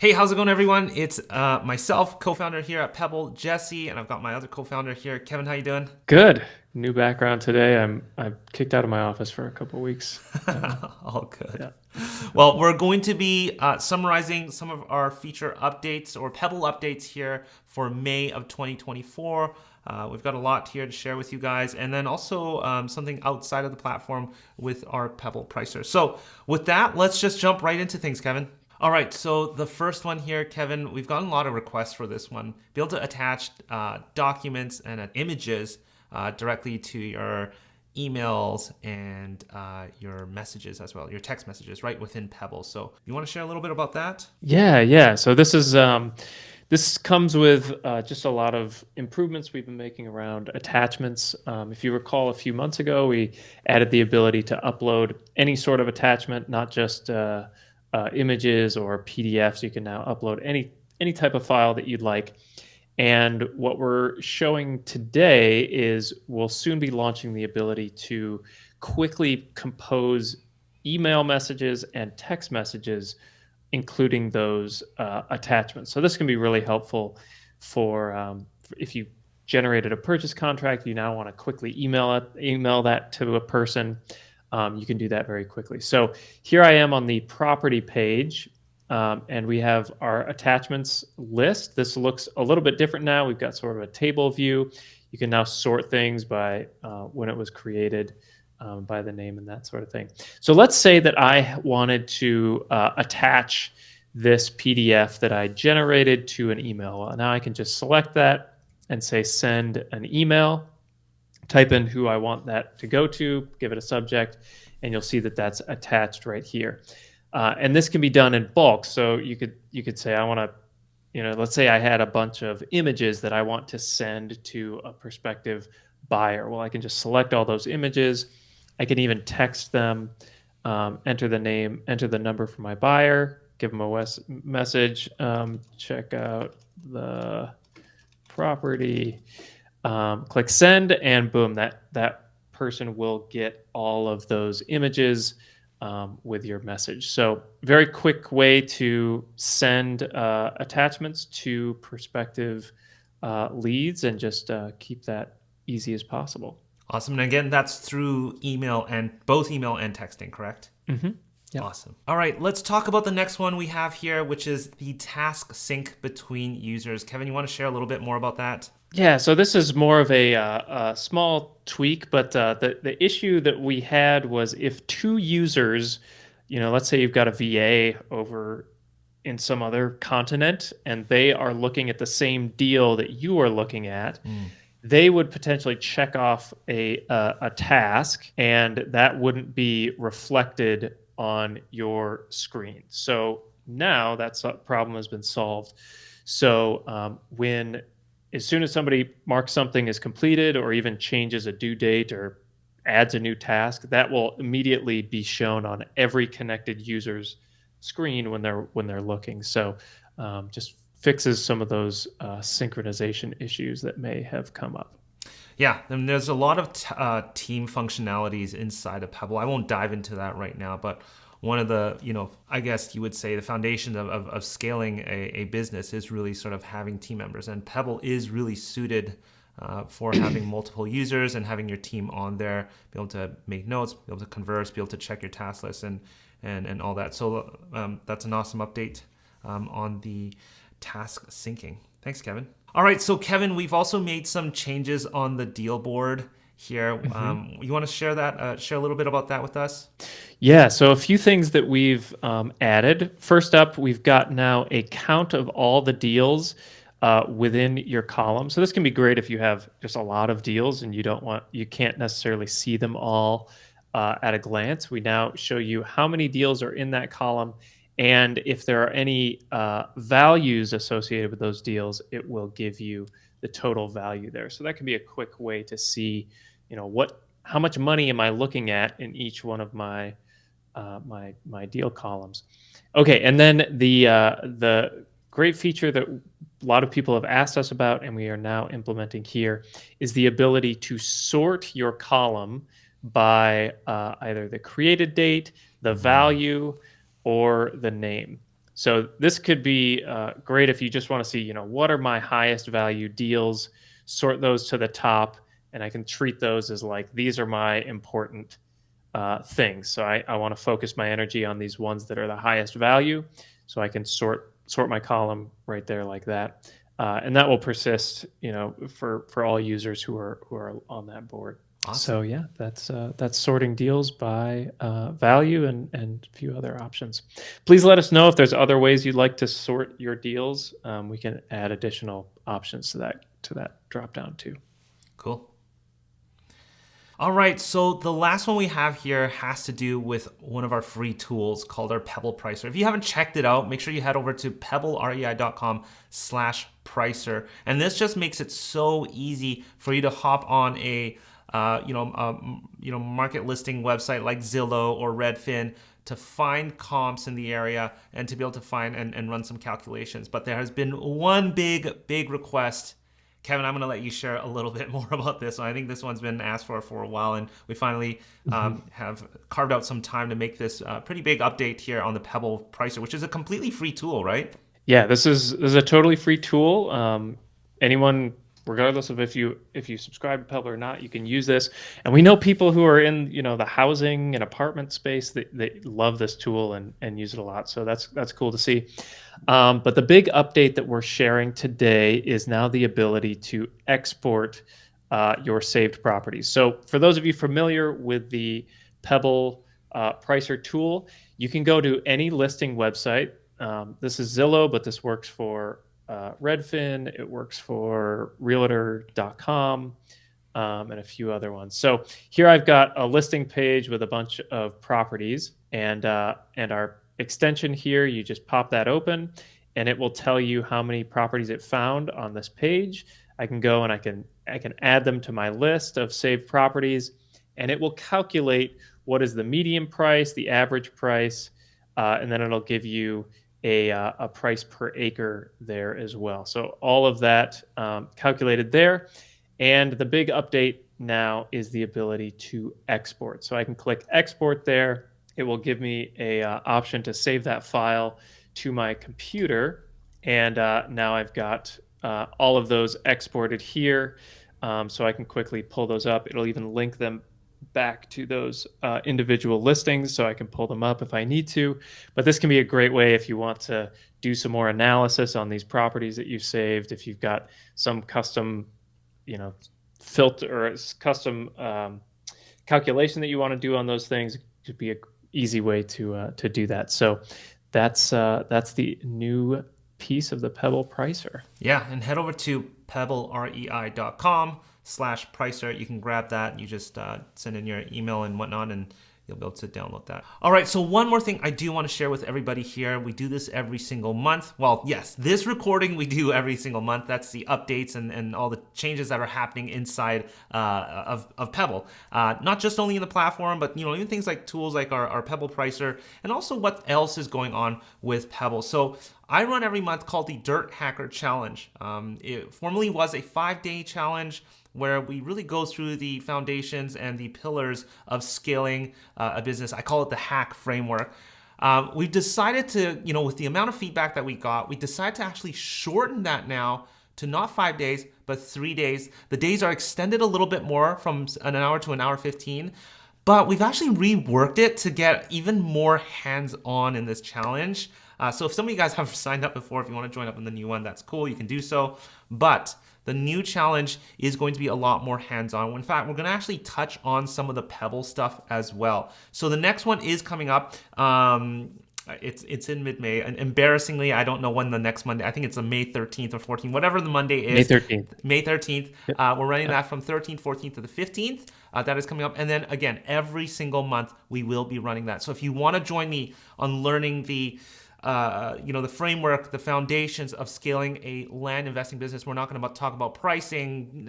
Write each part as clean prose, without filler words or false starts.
Hey, how's it going, everyone? It's myself, co-founder here at Pebble, Jesse, and I've got my other co-founder here, Kevin. How you doing? Good. New background today. I'm kicked out of my office for a couple of weeks. All good. Yeah. Well, we're going to be summarizing some of our feature updates or Pebble updates here for May of 2024. We've got a lot here to share with you guys, and then also something outside of the platform with our Pebble pricer. So, with that, let's just jump right into things, Kevin. All right, so the first one here, Kevin, we've gotten a lot of requests for this one. Be able to attach documents and images directly to your emails and your messages as well, your text messages right within Pebble. So you want to share a little bit about that? Yeah. So this comes with just a lot of improvements we've been making around attachments. If you recall, a few months ago, we added the ability to upload any sort of attachment, not just images or PDFs. You can now upload any type of file that you'd like. And what we're showing today is we'll soon be launching the ability to quickly compose email messages and text messages, including those attachments. So this can be really helpful for if you generated a purchase contract, you now want to quickly email that to a person. You can do that very quickly. So here I am on the property page, and we have our attachments list. This looks a little bit different now. We've got sort of a table view. You can now sort things by when it was created, by the name and that sort of thing. So let's say that I wanted to attach this PDF that I generated to an email. Well, now I can just select that and say send an email, type in who I want that to go to, give it a subject, and you'll see that that's attached right here. And this can be done in bulk. So you could say I want to, let's say I had a bunch of images that I want to send to a prospective buyer. Well, I can just select all those images. I can even text them, enter the name, enter the number for my buyer, give them a message, check out the property, click send, and boom, that person will get all of those images with your message. So very quick way to send attachments to prospective leads and just keep that easy as possible. Awesome. And again, that's through email and both email and texting, correct? Yep. Awesome. All right, let's talk about the next one we have here, which is the task sync between users. Kevin, you want to share a little bit more about that? Yeah, so this is more of a small tweak, but the issue that we had was if two users, let's say you've got a VA over in some other continent and they are looking at the same deal that you are looking at, Mm. they would potentially check off a task, and that wouldn't be reflected on your screen. So now that problem has been solved. So when as soon as somebody marks something as completed or even changes a due date or adds a new task, that will immediately be shown on every connected user's screen when they're looking. So just fixes some of those synchronization issues that may have come up. Yeah, and there's a lot of team functionalities inside of Pebble. I won't dive into that right now, but one of the, I guess you would say the foundation of scaling a business is really sort of having team members. And Pebble is really suited for having multiple users and having your team on there, be able to make notes, be able to converse, be able to check your task list and all that. So that's an awesome update on the task syncing. Thanks, Kevin. All right, so Kevin, we've also made some changes on the deal board here. Mhm. You want to share a little bit about that with us? Yeah, so a few things that we've added. First up, we've got now a count of all the deals within your column. So this can be great if you have just a lot of deals and you can't necessarily see them all at a glance. We now show you how many deals are in that column, and if there are any values associated with those deals, it will give you the total value there. So that can be a quick way to see, how much money am I looking at in each one of my deal columns. Okay, and then the great feature that a lot of people have asked us about, and we are now implementing here, is the ability to sort your column by either the created date, the value, or the name. So this could be great if you just want to see, what are my highest value deals, sort those to the top, and I can treat those as like these are my important things. So I want to focus my energy on these ones that are the highest value, so I can sort my column right there like that, and that will persist, for all users who are on that board. So Awesome. yeah, that's sorting deals by value and a few other options. Please let us know if there's other ways you'd like to sort your deals. We can add additional options to that drop down too. Cool. All right, so the last one we have here has to do with one of our free tools called our Pebble Pricer. If you haven't checked it out, make sure you head over to pebblerei.com/pricer. And this just makes it so easy for you to hop on a market listing website like Zillow or Redfin to find comps in the area and to be able to find and run some calculations. But there has been one big request. Kevin, I'm going to let you share a little bit more about this. I think this one's been asked for a while, and we finally have carved out some time to make this pretty big update here on the Pebble Pricer, which is a completely free tool, right? Yeah, this is a totally free tool. Anyone, regardless of if you subscribe to Pebble or not, you can use this. And we know people who are in the housing and apartment space that love this tool and use it a lot. So that's cool to see. But the big update that we're sharing today is now the ability to export your saved properties. So for those of you familiar with the Pebble Pricer tool, you can go to any listing website. This is Zillow, but this works for Redfin. It works for Realtor.com, and a few other ones. So here I've got a listing page with a bunch of properties, and our extension here. You just pop that open, and it will tell you how many properties it found on this page. I can go and I can add them to my list of saved properties, and it will calculate what is the median price, the average price, and then it'll give you a price per acre there as well. So all of that calculated there. And the big update now is the ability to export. So I can click export there. It will give me a option to save that file to my computer. And now I've got all of those exported here. So I can quickly pull those up. It'll even link them back to those individual listings, so I can pull them up if I need to. But this can be a great way if you want to do some more analysis on these properties that you've saved. If you've got some custom, filter or custom calculation that you want to do on those things, it could be an easy way to do that. So that's the new piece of the Pebble Pricer. Yeah, and head over to pebblerei.com/pricer. You can grab that. You just send in your email and whatnot, and you'll be able to download that. All right, so one more thing I do want to share with everybody here. We do this every single month. Well, yes, this recording we do every single month. That's the updates and all the changes that are happening inside of Pebble. Not just only in the platform, but even things like tools like our Pebble Pricer, and also what else is going on with Pebble. So I run every month called the Dirt Hacker Challenge. It formerly was a 5-day challenge where we really go through the foundations and the pillars of scaling a business. I call it the hack framework. We've decided to, with the amount of feedback that we got, we decided to actually shorten that now to not 5 days, but 3 days. The days are extended a little bit more from an hour to an hour 15. But we've actually reworked it to get even more hands-on in this challenge. So if some of you guys have signed up before, if you want to join up in the new one, that's cool, you can do so. But the new challenge is going to be a lot more hands-on. In fact, we're going to actually touch on some of the Pebble stuff as well. So the next one is coming up. It's in mid-May, and embarrassingly, I don't know when the next Monday. I think it's a May 13th or 14th, whatever the Monday is. May 13th. May 13th. Yep. We're running that from 13th, 14th to the 15th. That is coming up. And then again, every single month we will be running that. So if you want to join me on learning the framework, the foundations of scaling a land investing business. We're not going to talk about pricing,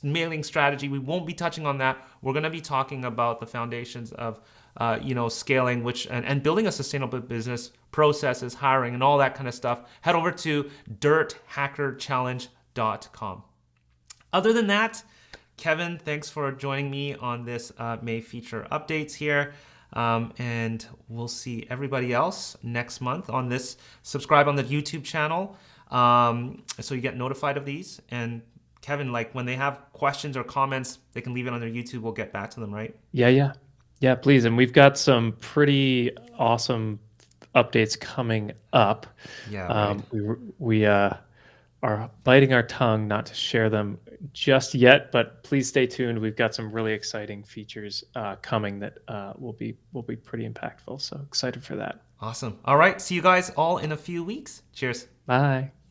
mailing strategy. We won't be touching on that. We're going to be talking about the foundations of, scaling, and building a sustainable business, processes, hiring, and all that kind of stuff. Head over to dirthackerchallenge.com. Other than that, Kevin, thanks for joining me on this May feature updates here. And we'll see everybody else next month on this. Subscribe on the YouTube channel so you get notified of these. And Kevin, like when they have questions or comments, they can leave it on their YouTube. We'll get back to them, right? Yeah, please. And we've got some pretty awesome updates coming up. Yeah, right. We are biting our tongue not to share them just yet, but please stay tuned. We've got some really exciting features coming that will be pretty impactful. So excited for that. Awesome. All right. See you guys all in a few weeks. Cheers. Bye.